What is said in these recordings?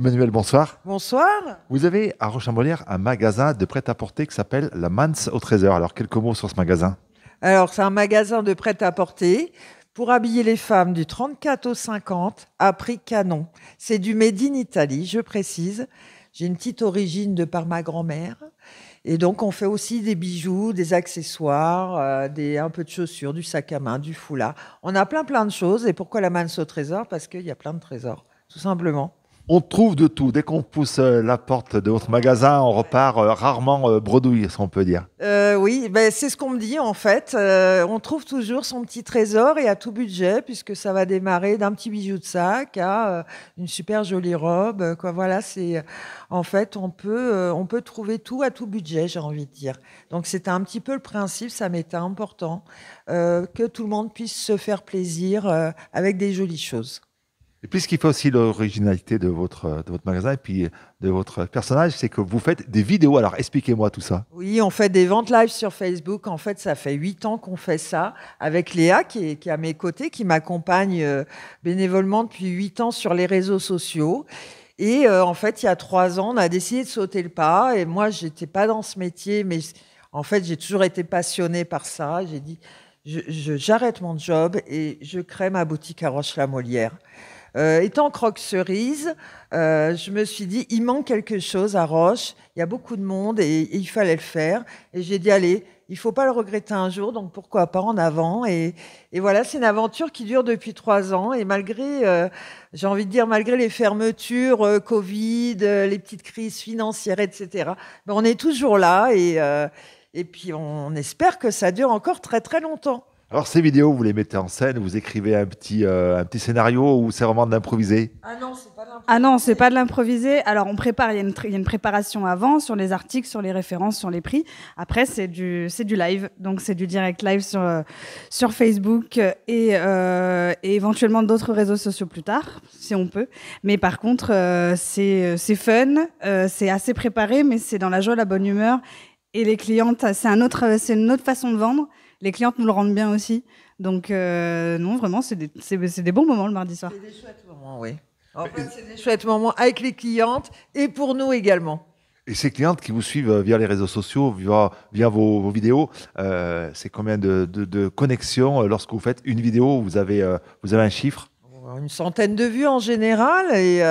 Emmanuel, bonsoir. Bonsoir. Vous avez à Roche-en-Molière un magasin de prêt-à-porter qui s'appelle La Manse au Trésor. Alors, quelques mots sur ce magasin? Alors, c'est un magasin de prêt-à-porter pour habiller les femmes du 34 au 50 à prix canon. C'est du Made in Italy, je précise. J'ai une petite origine de par ma grand-mère. Et donc, on fait aussi des bijoux, des accessoires, un peu de chaussures, du sac à main, du foulard. On a plein de choses. Et pourquoi la Manse au Trésor? Parce qu'il y a plein de trésors, tout simplement. On trouve de tout. Dès qu'on pousse la porte de votre magasin, on repart rarement bredouille, si on peut dire. Oui, ben, c'est ce qu'on me dit en fait. On trouve toujours son petit trésor et à tout budget, puisque ça va démarrer d'un petit bijou de sac à une super jolie robe. Quoi, voilà, c'est en fait on peut trouver tout à tout budget, j'ai envie de dire. Donc c'était un petit peu le principe, ça m'était important que tout le monde puisse se faire plaisir avec des jolies choses. Et puis, ce qui fait aussi l'originalité de votre magasin et puis de votre personnage, c'est que vous faites des vidéos. Alors, expliquez-moi tout ça. Oui, on fait des ventes live sur Facebook. En fait, ça fait 8 ans qu'on fait ça avec Léa qui est à mes côtés, qui m'accompagne bénévolement depuis 8 ans sur les réseaux sociaux. Et en fait, il y a 3 ans, on a décidé de sauter le pas. Et moi, j'étais pas dans ce métier, mais en fait, j'ai toujours été passionnée par ça. J'ai dit, j'arrête mon job et je crée ma boutique à Roche-la-Molière. Étant croque-cerise, je me suis dit, il manque quelque chose à Roche, il y a beaucoup de monde et il fallait le faire. Et j'ai dit, allez, il ne faut pas le regretter un jour, donc pourquoi pas en avant. Et voilà, c'est une aventure qui dure depuis 3 ans. Et malgré, j'ai envie de dire, malgré les fermetures, Covid, les petites crises financières, etc., ben on est toujours là et puis on espère que ça dure encore très longtemps. Alors, ces vidéos, vous les mettez en scène, vous écrivez un petit scénario ou c'est vraiment de l'improvisé? Ah non, c'est pas l'improvisé. Ah non, c'est pas de l'improvisé. Alors on prépare, il y a une préparation avant sur les articles, sur les références, sur les prix. Après c'est du live, donc c'est du direct live sur Facebook et éventuellement d'autres réseaux sociaux plus tard, si on peut. Mais par contre c'est fun, c'est assez préparé, mais c'est dans la joie, la bonne humeur. Et les clientes, c'est une autre façon de vendre. Les clientes nous le rendent bien aussi. Donc non, vraiment, c'est des bons moments le mardi soir. C'est des chouettes moments, oui. En fait, c'est des chouettes moments avec les clientes et pour nous également. Et ces clientes qui vous suivent via les réseaux sociaux, via vos vidéos, c'est combien de connexions lorsque vous faites une vidéo? Vous avez un chiffre? Une centaine de vues en général. Et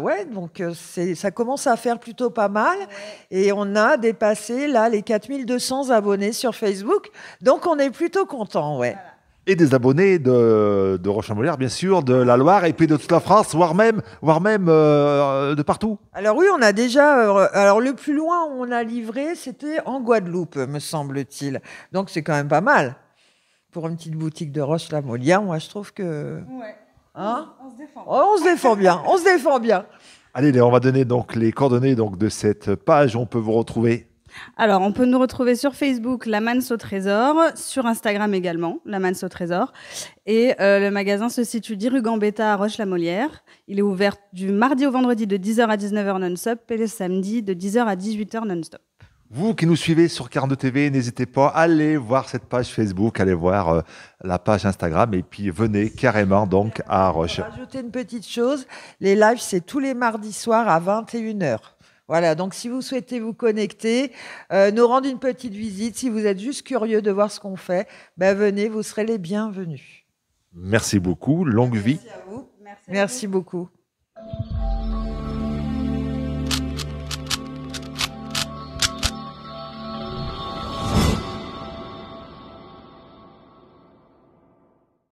ouais, donc ça commence à faire plutôt pas mal. Ouais. Et on a dépassé là les 4200 abonnés sur Facebook. Donc on est plutôt content, ouais. Voilà. Et des abonnés de Roche-en-Molière, bien sûr, de la Loire et puis de toute la France, voire même de partout. Alors oui, on a déjà... alors le plus loin où on a livré, c'était en Guadeloupe, me semble-t-il. Donc c'est quand même pas mal. Pour une petite boutique de Roche-la-Molière, moi je trouve que... Ouais. Hein, on se défend. Oh, on se défend bien, on se défend bien. Allez, on va donner donc les coordonnées donc, de cette page où on peut vous retrouver. Alors, on peut nous retrouver sur Facebook, La Manse au Trésor, sur Instagram également, La Manse au Trésor. Et le magasin se situe 10 rue Gambetta à Roche-la-Molière. Il est ouvert du mardi au vendredi de 10h à 19h non-stop et le samedi de 10h à 18h non-stop. Vous qui nous suivez sur 42 TV, n'hésitez pas à aller voir cette page Facebook, allez voir la page Instagram et puis venez carrément donc à Roche. Rajouter une petite chose, les lives c'est tous les mardis soirs à 21h. Voilà, donc si vous souhaitez vous connecter, nous rendre une petite visite, si vous êtes juste curieux de voir ce qu'on fait, ben venez, vous serez les bienvenus. Merci beaucoup, longue vie. Merci à vous. Merci beaucoup.